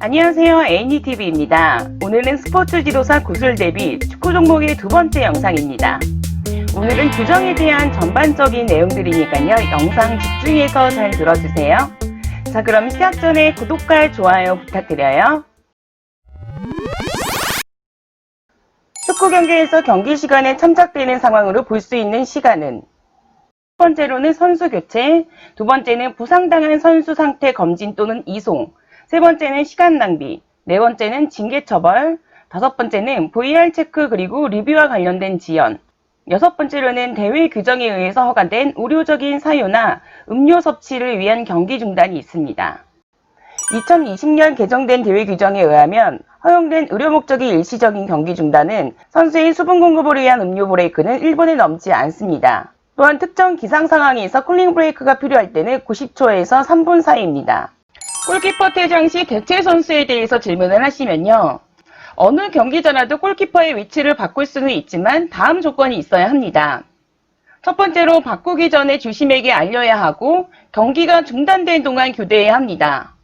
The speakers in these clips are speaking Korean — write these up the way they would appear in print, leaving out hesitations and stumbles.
안녕하세요. 애니TV입니다. 오늘은 스포츠 지도사 구슬 대비 축구 종목의 두 번째 영상입니다. 오늘은 규정에 대한 전반적인 내용들이니까요. 영상 집중해서 잘 들어주세요. 자, 그럼 시작 전에 구독과 좋아요 부탁드려요. 축구 경기에서 경기 시간에 참작되는 상황으로 볼 수 있는 시간은 첫 번째로는 선수 교체, 두 번째는 부상당한 선수 상태 검진 또는 이송, 세 번째는 시간 낭비, 네 번째는 징계 처벌, 다섯 번째는 VR 체크 그리고 리뷰와 관련된 지연, 여섯 번째로는 대회 규정에 의해서 허가된 의료적인 사유나 음료 섭취를 위한 경기 중단이 있습니다. 2020년 개정된 대회 규정에 의하면 허용된 의료 목적의 일시적인 경기 중단은 선수의 수분 공급을 위한 음료 브레이크는 1분에 넘지 않습니다. 또한 특정 기상 상황에서 쿨링 브레이크가 필요할 때는 90초에서 3분 사이입니다. 골키퍼 퇴장 시 대체 선수에 대해서 질문을 하시면요. 어느 경기전에도 골키퍼의 위치를 바꿀 수는 있지만 다음 조건이 있어야 합니다. 첫 번째로 바꾸기 전에 주심에게 알려야 하고 경기가 중단된 동안 교대해야 합니다.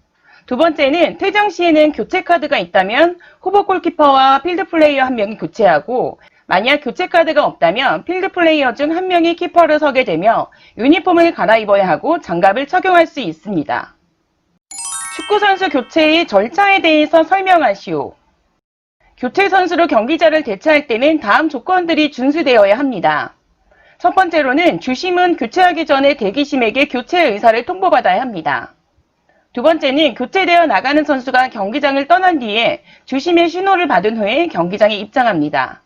두 번째는 퇴장 시에는 교체 카드가 있다면 후보 골키퍼와 필드 플레이어 한 명이 교체하고 만약 교체 카드가 없다면 필드 플레이어 중 한 명이 키퍼를 서게 되며 유니폼을 갈아입어야 하고 장갑을 착용할 수 있습니다. 축구선수 교체의 절차에 대해서 설명하시오. 교체 선수로 경기자를 대체할 때는 다음 조건들이 준수되어야 합니다. 첫 번째로는 주심은 교체하기 전에 대기심에게 교체 의사를 통보받아야 합니다. 두 번째는 교체되어 나가는 선수가 경기장을 떠난 뒤에 주심의 신호를 받은 후에 경기장에 입장합니다.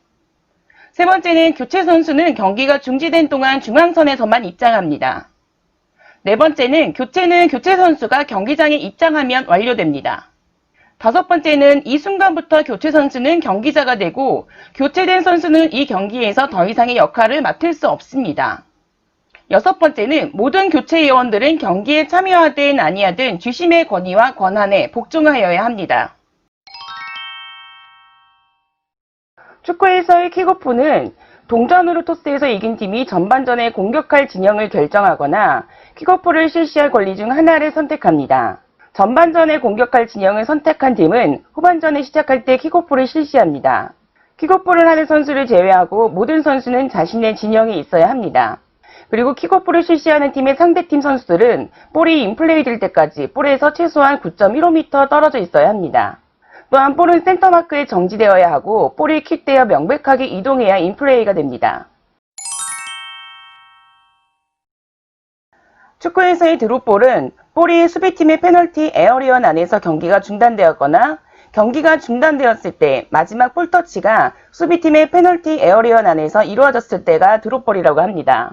세 번째는 교체 선수는 경기가 중지된 동안 중앙선에서만 입장합니다. 네 번째는 교체는 교체 선수가 경기장에 입장하면 완료됩니다. 다섯 번째는 이 순간부터 교체 선수는 경기자가 되고 교체된 선수는 이 경기에서 더 이상의 역할을 맡을 수 없습니다. 여섯 번째는 모든 교체 요원들은 경기에 참여하든 아니하든 주심의 권위와 권한에 복종하여야 합니다. 축구에서의 킥오프는 동전으로 토스해서 이긴 팀이 전반전에 공격할 진영을 결정하거나 킥오프를 실시할 권리 중 하나를 선택합니다. 전반전에 공격할 진영을 선택한 팀은 후반전에 시작할 때 킥오프를 실시합니다. 킥오프를 하는 선수를 제외하고 모든 선수는 자신의 진영에 있어야 합니다. 그리고 킥오프를 실시하는 팀의 상대팀 선수들은 볼이 인플레이 될 때까지 볼에서 최소한 9.15m 떨어져 있어야 합니다. 또한 볼은 센터마크에 정지되어야 하고 볼이 킥되어 명백하게 이동해야 인플레이가 됩니다. 축구에서의 드롭볼은 볼이 수비팀의 페널티 에어리언 안에서 경기가 중단되었거나 경기가 중단되었을 때 마지막 볼터치가 수비팀의 페널티 에어리언 안에서 이루어졌을 때가 드롭볼이라고 합니다.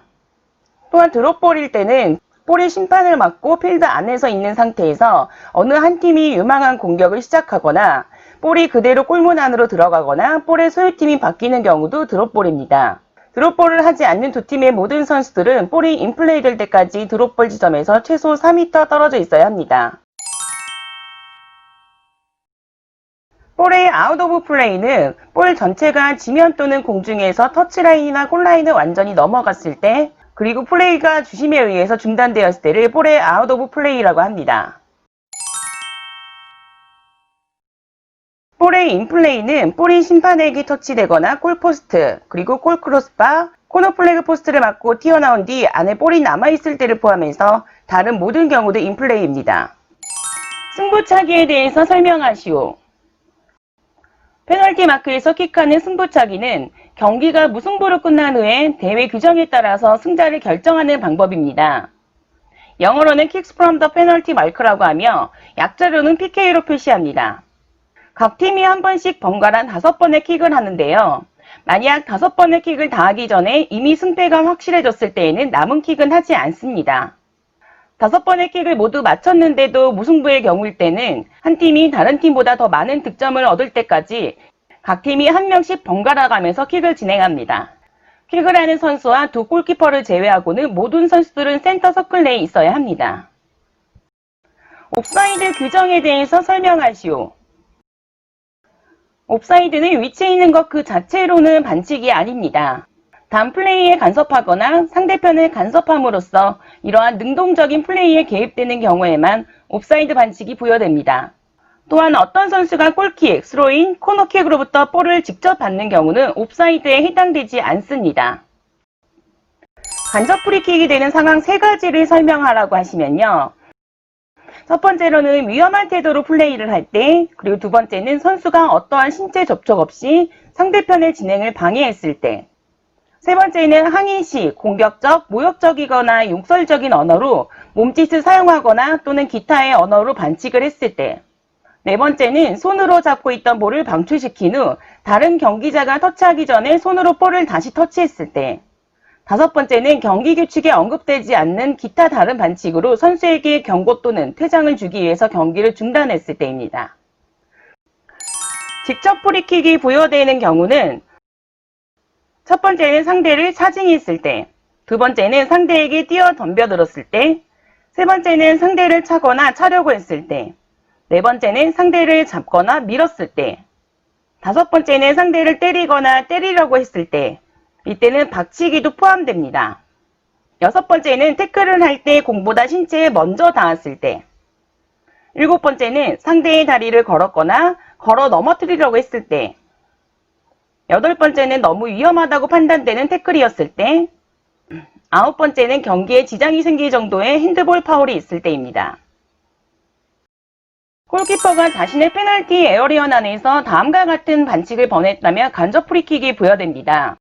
또한 드롭볼일 때는 볼이 심판을 막고 필드 안에서 있는 상태에서 어느 한 팀이 유망한 공격을 시작하거나 볼이 그대로 골문 안으로 들어가거나 볼의 소유팀이 바뀌는 경우도 드롭볼입니다. 드롭볼을 하지 않는 두 팀의 모든 선수들은 볼이 인플레이 될 때까지 드롭볼 지점에서 최소 4m 떨어져 있어야 합니다. 볼의 아웃 오브 플레이는 볼 전체가 지면 또는 공중에서 터치라인이나 골라인을 완전히 넘어갔을 때 그리고 플레이가 주심에 의해서 중단되었을 때를 볼의 아웃 오브 플레이라고 합니다. 볼의 인플레이는 볼이 심판에게 터치되거나 골포스트, 그리고 골크로스바, 코너 플래그 포스트를 맞고 튀어나온 뒤 안에 볼이 남아있을 때를 포함해서 다른 모든 경우도 인플레이입니다. 승부차기에 대해서 설명하시오. 페널티 마크에서 킥하는 승부차기는 경기가 무승부로 끝난 후에 대회 규정에 따라서 승자를 결정하는 방법입니다. 영어로는 Kicks from the penalty mark라고 하며 약자로는 PK로 표시합니다. 각 팀이 한 번씩 번갈아 5번의 킥을 하는데요. 만약 5번의 킥을 다 하기 전에 이미 승패가 확실해졌을 때에는 남은 킥은 하지 않습니다. 5번의 킥을 모두 마쳤는데도 무승부의 경우일 때는 한 팀이 다른 팀보다 더 많은 득점을 얻을 때까지 각 팀이 한 명씩 번갈아 가면서 킥을 진행합니다. 킥을 하는 선수와 두 골키퍼를 제외하고는 모든 선수들은 센터 서클 내에 있어야 합니다. 옵사이드 규정에 대해서 설명하시오. 옵사이드는 위치에 있는 것 그 자체로는 반칙이 아닙니다. 단 플레이에 간섭하거나 상대편을 간섭함으로써 이러한 능동적인 플레이에 개입되는 경우에만 옵사이드 반칙이 부여됩니다. 또한 어떤 선수가 골킥, 스로인, 코너킥으로부터 볼을 직접 받는 경우는 옵사이드에 해당되지 않습니다. 간접 프리킥이 되는 상황 3가지를 설명하라고 하시면요. 첫 번째로는 위험한 태도로 플레이를 할 때, 그리고 두 번째는 선수가 어떠한 신체 접촉 없이 상대편의 진행을 방해했을 때, 세 번째는 항의 시 공격적, 모욕적이거나 욕설적인 언어로 몸짓을 사용하거나 또는 기타의 언어로 반칙을 했을 때, 네 번째는 손으로 잡고 있던 볼을 방출시킨 후 다른 경기자가 터치하기 전에 손으로 볼을 다시 터치했을 때, 다섯 번째는 경기 규칙에 언급되지 않는 기타 다른 반칙으로 선수에게 경고 또는 퇴장을 주기 위해서 경기를 중단했을 때입니다. 직접 프리킥이 부여되는 경우는 첫 번째는 상대를 차징했을 때, 두 번째는 상대에게 뛰어 덤벼들었을 때, 세 번째는 상대를 차거나 차려고 했을 때, 네 번째는 상대를 잡거나 밀었을 때, 다섯 번째는 상대를 때리거나 때리려고 했을 때, 이때는 박치기도 포함됩니다. 여섯 번째는 태클을 할 때 공보다 신체에 먼저 닿았을 때, 일곱 번째는 상대의 다리를 걸었거나 걸어 넘어뜨리려고 했을 때, 여덟 번째는 너무 위험하다고 판단되는 태클이었을 때, 아홉 번째는 경기에 지장이 생길 정도의 핸드볼 파울이 있을 때입니다. 골키퍼가 자신의 페널티 에어리언 안에서 다음과 같은 반칙을 범했다면 간접 프리킥이 부여됩니다.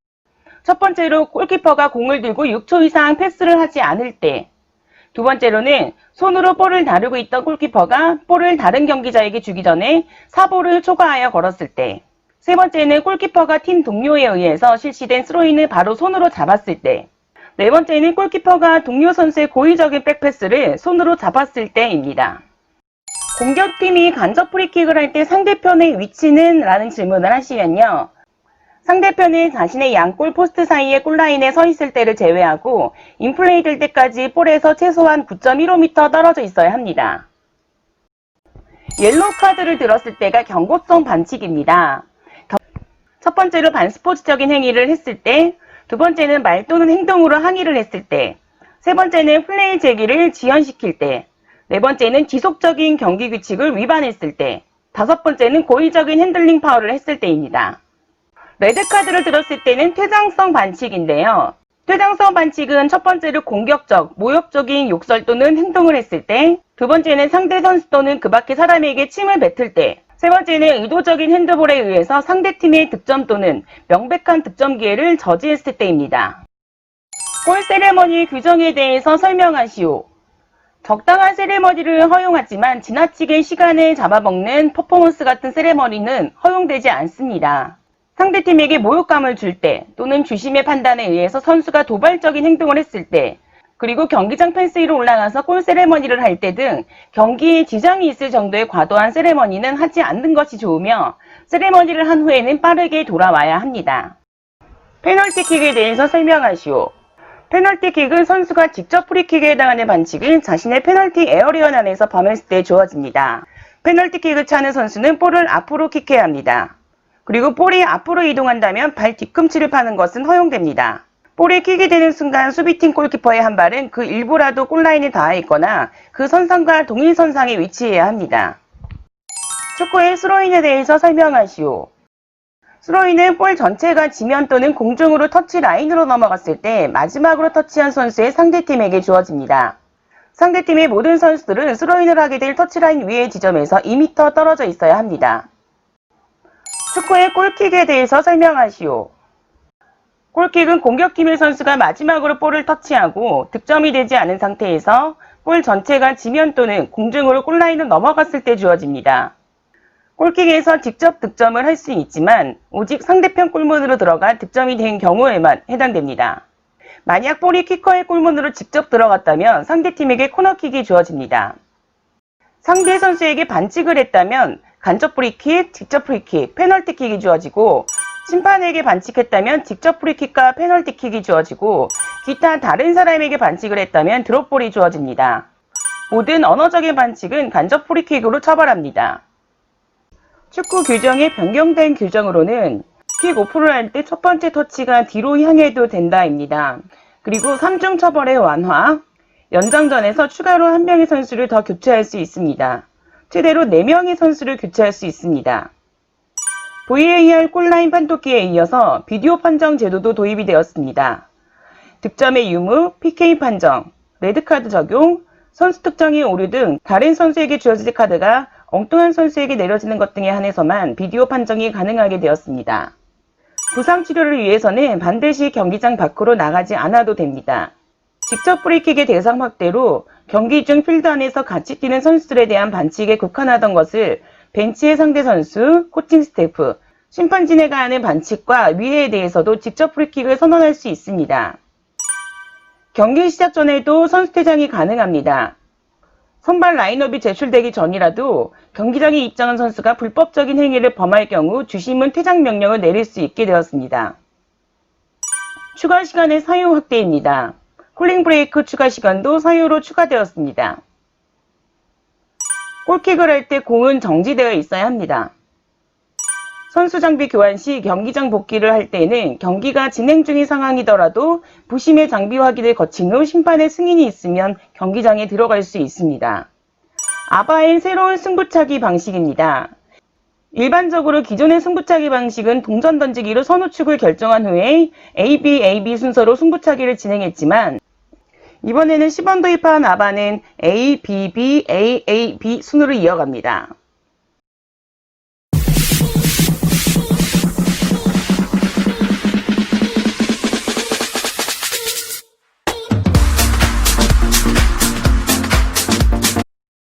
첫 번째로 골키퍼가 공을 들고 6초 이상 패스를 하지 않을 때, 두 번째로는 손으로 볼을 다루고 있던 골키퍼가 볼을 다른 경기자에게 주기 전에 사보를 초과하여 걸었을 때, 세 번째는 골키퍼가 팀 동료에 의해서 실시된 스로인을 바로 손으로 잡았을 때, 네 번째는 골키퍼가 동료 선수의 고의적인 백패스를 손으로 잡았을 때입니다. 공격팀이 간접 프리킥을 할 때 상대편의 위치는? 라는 질문을 하시면요. 상대편은 자신의 양골 포스트 사이의 골라인에 서 있을 때를 제외하고 인플레이 될 때까지 볼에서 최소한 9.15m 떨어져 있어야 합니다. 옐로우 카드를 들었을 때가 경고성 반칙입니다. 첫 번째로 반스포츠적인 행위를 했을 때, 두 번째는 말 또는 행동으로 항의를 했을 때, 세 번째는 플레이 제기를 지연시킬 때, 네 번째는 지속적인 경기 규칙을 위반했을 때, 다섯 번째는 고의적인 핸들링 파울을 했을 때입니다. 레드카드를 들었을 때는 퇴장성 반칙인데요. 퇴장성 반칙은 첫 번째로 공격적, 모욕적인 욕설 또는 행동을 했을 때, 두 번째는 상대 선수 또는 그 밖의 사람에게 침을 뱉을 때, 세 번째는 의도적인 핸드볼에 의해서 상대팀의 득점 또는 명백한 득점 기회를 저지했을 때입니다. 골 세레머니 규정에 대해서 설명하시오. 적당한 세레머니를 허용하지만 지나치게 시간을 잡아먹는 퍼포먼스 같은 세레머니는 허용되지 않습니다. 상대팀에게 모욕감을 줄 때 또는 주심의 판단에 의해서 선수가 도발적인 행동을 했을 때, 그리고 경기장 펜스 위로 올라가서 골 세레머니를 할 때 등 경기에 지장이 있을 정도의 과도한 세레머니는 하지 않는 것이 좋으며, 세레머니를 한 후에는 빠르게 돌아와야 합니다. 페널티킥에 대해서 설명하시오. 페널티킥은 선수가 직접 프리킥에 해당하는 반칙을 자신의 페널티 에어리언 안에서 범했을 때 주어집니다. 페널티킥을 차는 선수는 볼을 앞으로 킥해야 합니다. 그리고 볼이 앞으로 이동한다면 발 뒤꿈치를 파는 것은 허용됩니다. 볼이 킥이 되는 순간 수비팀 골키퍼의 한 발은 그 일부라도 골라인에 닿아 있거나 그 선상과 동일 선상에 위치해야 합니다. 축구의 스로인에 대해서 설명하시오. 스로인은 볼 전체가 지면 또는 공중으로 터치 라인으로 넘어갔을 때 마지막으로 터치한 선수의 상대팀에게 주어집니다. 상대팀의 모든 선수들은 스로인을 하게 될 터치라인 위의 지점에서 2m 떨어져 있어야 합니다. 축구의 골킥에 대해서 설명하시오. 골킥은 공격팀의 선수가 마지막으로 볼을 터치하고 득점이 되지 않은 상태에서 볼 전체가 지면 또는 공중으로 골라인을 넘어갔을 때 주어집니다. 골킥에서 직접 득점을 할 수 있지만 오직 상대편 골문으로 들어가 득점이 된 경우에만 해당됩니다. 만약 볼이 키커의 골문으로 직접 들어갔다면 상대팀에게 코너킥이 주어집니다. 상대 선수에게 반칙을 했다면 간접 프리킥, 직접 프리킥, 페널티킥이 주어지고, 심판에게 반칙했다면 직접 프리킥과 페널티킥이 주어지고, 기타 다른 사람에게 반칙을 했다면 드롭볼이 주어집니다. 모든 언어적인 반칙은 간접 프리킥으로 처벌합니다. 축구 규정의 변경된 규정으로는 킥 오프를 할 때 첫 번째 터치가 뒤로 향해도 된다입니다. 그리고 3중 처벌의 완화, 연장전에서 추가로 한 명의 선수를 더 교체할 수 있습니다. 최대로 4명의 선수를 교체할 수 있습니다. VAR 골라인 판독기에 이어서 비디오 판정 제도도 도입이 되었습니다. 득점의 유무, PK 판정, 레드카드 적용, 선수 특정의 오류 등 다른 선수에게 주어질 카드가 엉뚱한 선수에게 내려지는 것 등에 한해서만 비디오 판정이 가능하게 되었습니다. 부상 치료를 위해서는 반드시 경기장 밖으로 나가지 않아도 됩니다. 직접 프리킥의 대상 확대로 경기 중 필드 안에서 같이 뛰는 선수들에 대한 반칙에 국한하던 것을 벤치의 상대 선수, 코칭 스태프, 심판진회가 하는 반칙과 위해에 대해서도 직접 프리킥을 선언할 수 있습니다. 경기 시작 전에도 선수 퇴장이 가능합니다. 선발 라인업이 제출되기 전이라도 경기장에 입장한 선수가 불법적인 행위를 범할 경우 주심은 퇴장 명령을 내릴 수 있게 되었습니다. 추가 시간의 사유 확대입니다. 콜링 브레이크 추가 시간도 사유로 추가되었습니다. 골킥을 할 때 공은 정지되어 있어야 합니다. 선수 장비 교환 시 경기장 복귀를 할 때는 경기가 진행 중인 상황이더라도 부심의 장비 확인을 거친 후 심판의 승인이 있으면 경기장에 들어갈 수 있습니다. 아바엔 새로운 승부차기 방식입니다. 일반적으로 기존의 승부차기 방식은 동전 던지기로 선우축을 결정한 후에 AB 순서로 승부차기를 진행했지만 이번에는 시범 도입한 아바는 ABB, AAB 순으로 이어갑니다.